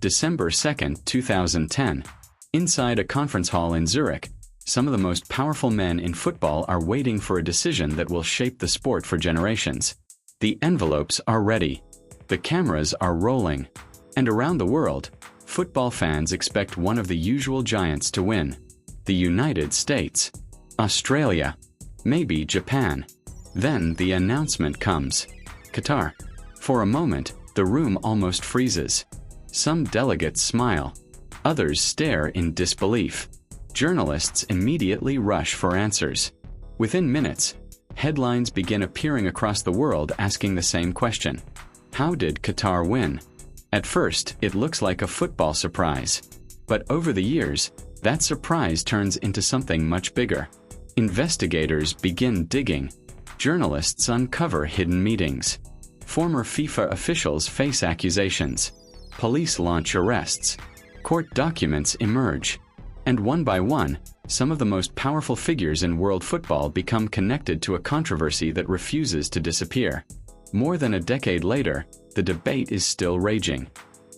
December 2, 2010. Inside a conference hall in Zurich, some of the most powerful men in football are waiting for a decision that will shape the sport for generations. The envelopes are ready. The cameras are rolling. And around the world, football fans expect one of the usual giants to win. The United States, Australia, maybe Japan. Then the announcement comes. Qatar. For a moment, the room almost freezes. Some delegates smile. Others stare in disbelief. Journalists immediately rush for answers. Within minutes, headlines begin appearing across the world asking the same question. How did Qatar win? At first, it looks like a football surprise. But over the years, that surprise turns into something much bigger. Investigators begin digging. Journalists uncover hidden meetings. Former FIFA officials face accusations. Police launch arrests. Court documents emerge. And one by one, some of the most powerful figures in world football become connected to a controversy that refuses to disappear. More than a decade later, the debate is still raging.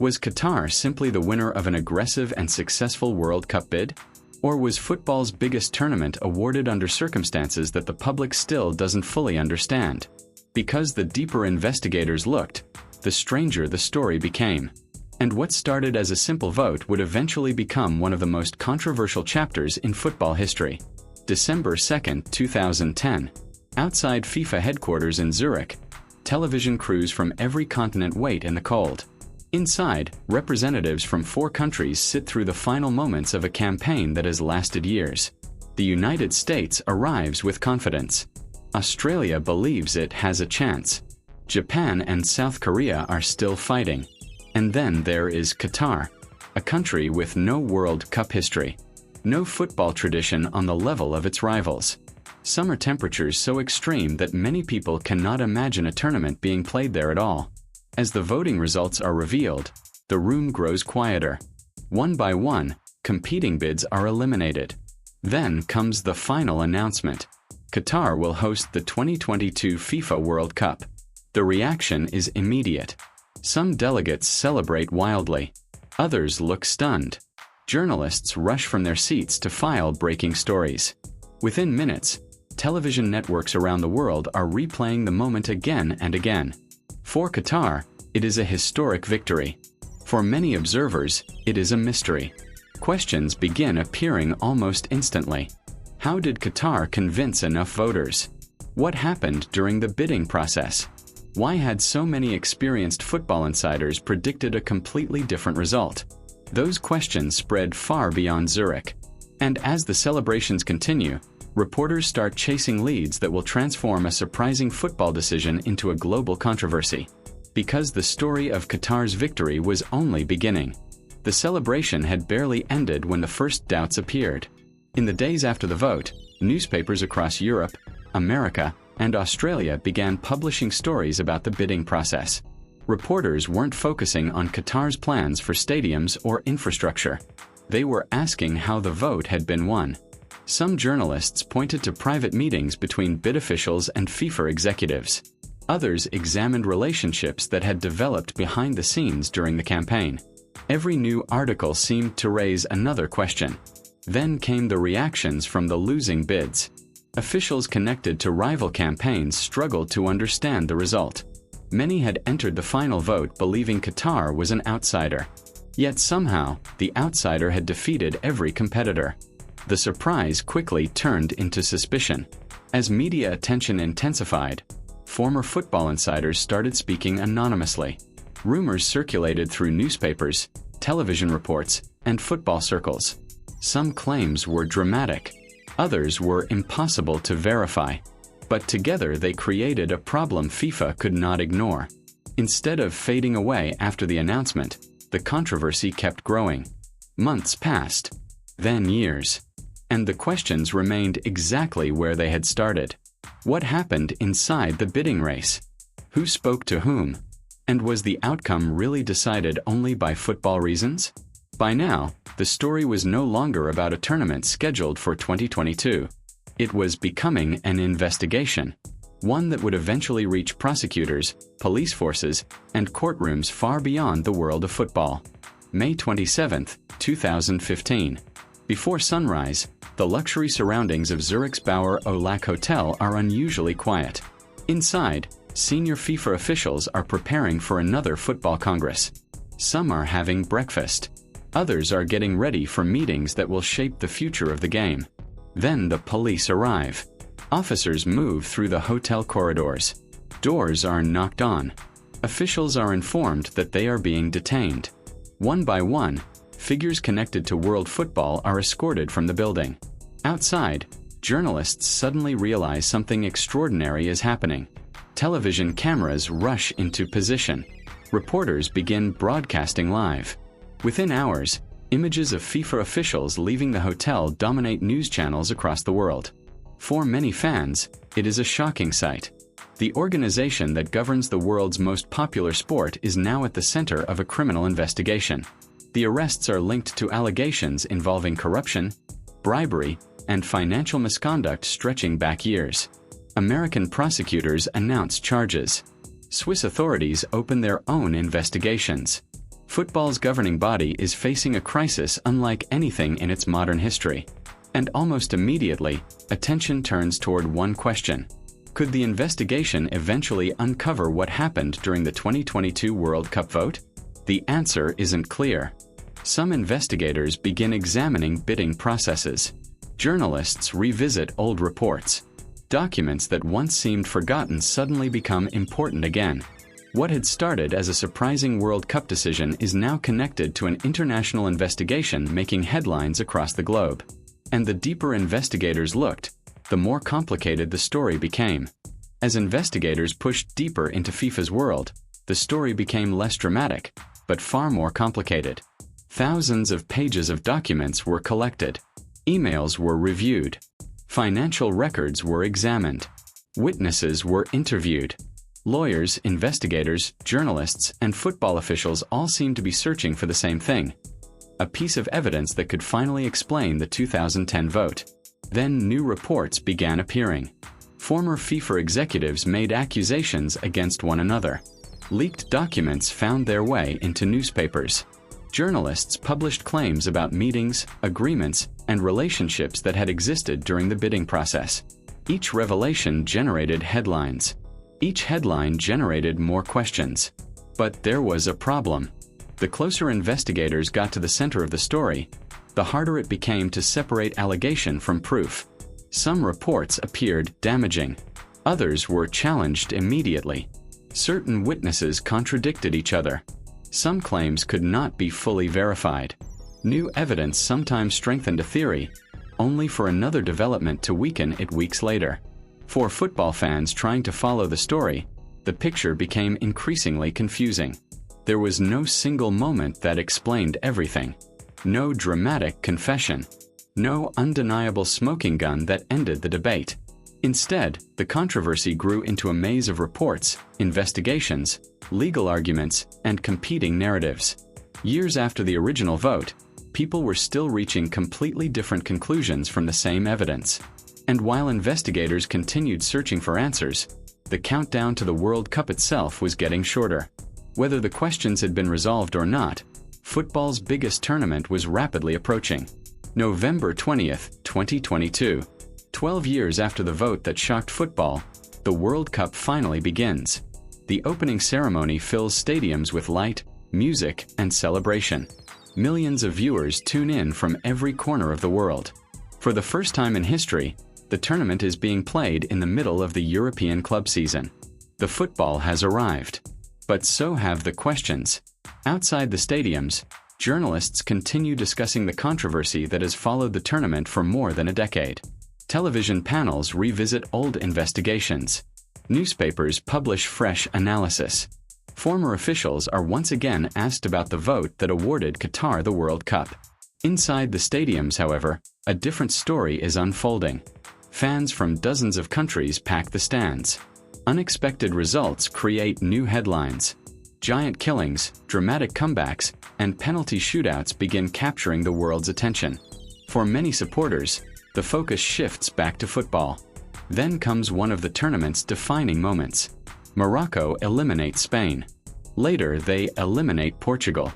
Was Qatar simply the winner of an aggressive and successful World Cup bid? Or was football's biggest tournament awarded under circumstances that the public still doesn't fully understand? Because the deeper investigators looked, the stranger the story became. And what started as a simple vote would eventually become one of the most controversial chapters in football history. December 2, 2010. Outside FIFA headquarters in Zurich, television crews from every continent wait in the cold. Inside, representatives from 4 countries sit through the final moments of a campaign that has lasted years. The United States arrives with confidence. Australia believes it has a chance. Japan and South Korea are still fighting. And then there is Qatar, a country with no World Cup history. No football tradition on the level of its rivals. Summer temperatures so extreme that many people cannot imagine a tournament being played there at all. As the voting results are revealed, the room grows quieter. One by one, competing bids are eliminated. Then comes the final announcement. Qatar will host the 2022 FIFA World Cup. The reaction is immediate. Some delegates celebrate wildly. Others look stunned. Journalists rush from their seats to file breaking stories. Within minutes, television networks around the world are replaying the moment again and again. For Qatar, it is a historic victory. For many observers, it is a mystery. Questions begin appearing almost instantly. How did Qatar convince enough voters? What happened during the bidding process? Why had so many experienced football insiders predicted a completely different result? Those questions spread far beyond Zurich. And as the celebrations continue, reporters start chasing leads that will transform a surprising football decision into a global controversy. Because the story of Qatar's victory was only beginning. The celebration had barely ended when the first doubts appeared. In the days after the vote, newspapers across Europe, America, and Australia began publishing stories about the bidding process. Reporters weren't focusing on Qatar's plans for stadiums or infrastructure. They were asking how the vote had been won. Some journalists pointed to private meetings between bid officials and FIFA executives. Others examined relationships that had developed behind the scenes during the campaign. Every new article seemed to raise another question. Then came the reactions from the losing bids. Officials connected to rival campaigns struggled to understand the result. Many had entered the final vote believing Qatar was an outsider. Yet somehow, the outsider had defeated every competitor. The surprise quickly turned into suspicion. As media attention intensified, former football insiders started speaking anonymously. Rumors circulated through newspapers, television reports, and football circles. Some claims were dramatic. Others were impossible to verify. But together they created a problem FIFA could not ignore. Instead of fading away after the announcement, the controversy kept growing. Months passed, then years. And the questions remained exactly where they had started. What happened inside the bidding race? Who spoke to whom? And was the outcome really decided only by football reasons? By now, the story was no longer about a tournament scheduled for 2022. It was becoming an investigation, one that would eventually reach prosecutors, police forces, and courtrooms far beyond the world of football. May 27, 2015. Before sunrise, the luxury surroundings of Zurich's Bauer au Lac Hotel are unusually quiet. Inside, senior FIFA officials are preparing for another football congress. Some are having breakfast. Others are getting ready for meetings that will shape the future of the game. Then the police arrive. Officers move through the hotel corridors. Doors are knocked on. Officials are informed that they are being detained. One by one, figures connected to world football are escorted from the building. Outside, journalists suddenly realize something extraordinary is happening. Television cameras rush into position. Reporters begin broadcasting live. Within hours, images of FIFA officials leaving the hotel dominate news channels across the world. For many fans, it is a shocking sight. The organization that governs the world's most popular sport is now at the center of a criminal investigation. The arrests are linked to allegations involving corruption, bribery, and financial misconduct stretching back years. American prosecutors announce charges. Swiss authorities open their own investigations. Football's governing body is facing a crisis unlike anything in its modern history. And almost immediately, attention turns toward one question. Could the investigation eventually uncover what happened during the 2022 World Cup vote? The answer isn't clear. Some investigators begin examining bidding processes. Journalists revisit old reports. Documents that once seemed forgotten suddenly become important again. What had started as a surprising World Cup decision is now connected to an international investigation making headlines across the globe. And the deeper investigators looked, the more complicated the story became. As investigators pushed deeper into FIFA's world, the story became less dramatic, but far more complicated. Thousands of pages of documents were collected. Emails were reviewed. Financial records were examined. Witnesses were interviewed. Lawyers, investigators, journalists, and football officials all seemed to be searching for the same thing: a piece of evidence that could finally explain the 2010 vote. Then new reports began appearing. Former FIFA executives made accusations against one another. Leaked documents found their way into newspapers. Journalists published claims about meetings, agreements, and relationships that had existed during the bidding process. Each revelation generated headlines. Each headline generated more questions. But there was a problem. The closer investigators got to the center of the story, the harder it became to separate allegation from proof. Some reports appeared damaging. Others were challenged immediately. Certain witnesses contradicted each other. Some claims could not be fully verified. New evidence sometimes strengthened a theory, only for another development to weaken it weeks later. For football fans trying to follow the story, the picture became increasingly confusing. There was no single moment that explained everything. No dramatic confession. No undeniable smoking gun that ended the debate. Instead, the controversy grew into a maze of reports, investigations, legal arguments, and competing narratives. Years after the original vote, people were still reaching completely different conclusions from the same evidence. And while investigators continued searching for answers, the countdown to the World Cup itself was getting shorter. Whether the questions had been resolved or not, football's biggest tournament was rapidly approaching. November 20th, 2022. 12 years after the vote that shocked football, the World Cup finally begins. The opening ceremony fills stadiums with light, music, and celebration. Millions of viewers tune in from every corner of the world. For the first time in history, the tournament is being played in the middle of the European club season. The football has arrived. But so have the questions. Outside the stadiums, journalists continue discussing the controversy that has followed the tournament for more than a decade. Television panels revisit old investigations. Newspapers publish fresh analysis. Former officials are once again asked about the vote that awarded Qatar the World Cup. Inside the stadiums, however, a different story is unfolding. Fans from dozens of countries pack the stands. Unexpected results create new headlines. Giant killings, dramatic comebacks, and penalty shootouts begin capturing the world's attention. For many supporters, the focus shifts back to football. Then comes one of the tournament's defining moments. Morocco eliminates Spain. Later, they eliminate Portugal.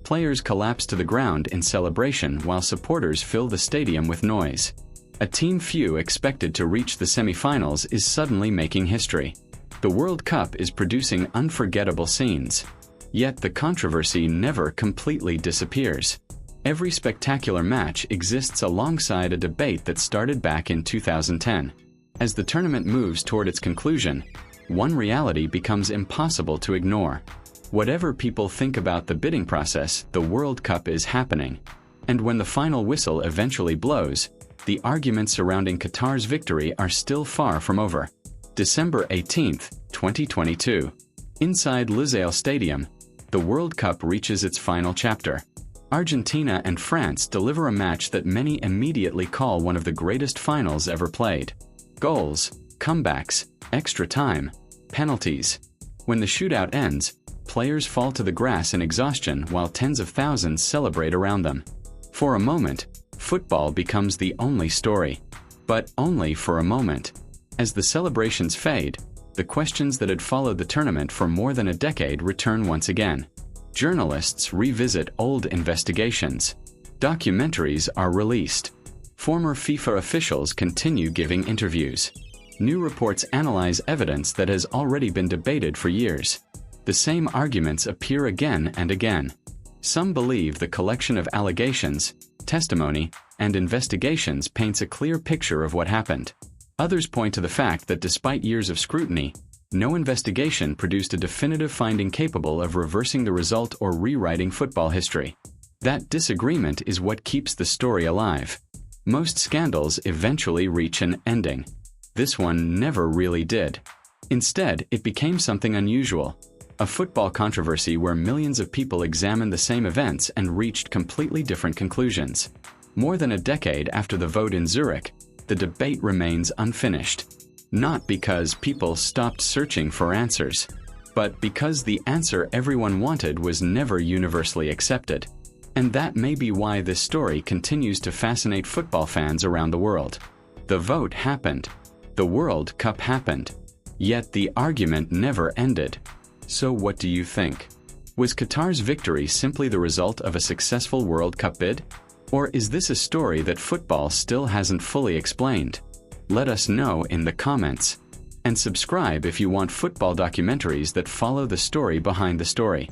Players collapse to the ground in celebration while supporters fill the stadium with noise. A team few expected to reach the semifinals is suddenly making history. The World Cup is producing unforgettable scenes. Yet the controversy never completely disappears. Every spectacular match exists alongside a debate that started back in 2010. As the tournament moves toward its conclusion, one reality becomes impossible to ignore. Whatever people think about the bidding process, the World Cup is happening. And when the final whistle eventually blows, the arguments surrounding Qatar's victory are still far from over. December 18, 2022. Inside Lusail Stadium, the World Cup reaches its final chapter. Argentina and France deliver a match that many immediately call one of the greatest finals ever played. Goals, comebacks, extra time, penalties. When the shootout ends, players fall to the grass in exhaustion while tens of thousands celebrate around them. For a moment, football becomes the only story. But only for a moment. As the celebrations fade, the questions that had followed the tournament for more than a decade return once again. Journalists revisit old investigations. Documentaries are released. Former FIFA officials continue giving interviews. New reports analyze evidence that has already been debated for years. The same arguments appear again and again. Some believe the collection of allegations, testimony, and investigations paints a clear picture of what happened. Others point to the fact that despite years of scrutiny, no investigation produced a definitive finding capable of reversing the result or rewriting football history. That disagreement is what keeps the story alive. Most scandals eventually reach an ending. This one never really did. Instead, it became something unusual. A football controversy where millions of people examined the same events and reached completely different conclusions. More than a decade after the vote in Zurich, the debate remains unfinished. Not because people stopped searching for answers, but because the answer everyone wanted was never universally accepted. And that may be why this story continues to fascinate football fans around the world. The vote happened. The World Cup happened. Yet the argument never ended. So what do you think? Was Qatar's victory simply the result of a successful World Cup bid? Or is this a story that football still hasn't fully explained? Let us know in the comments. And subscribe if you want football documentaries that follow the story behind the story.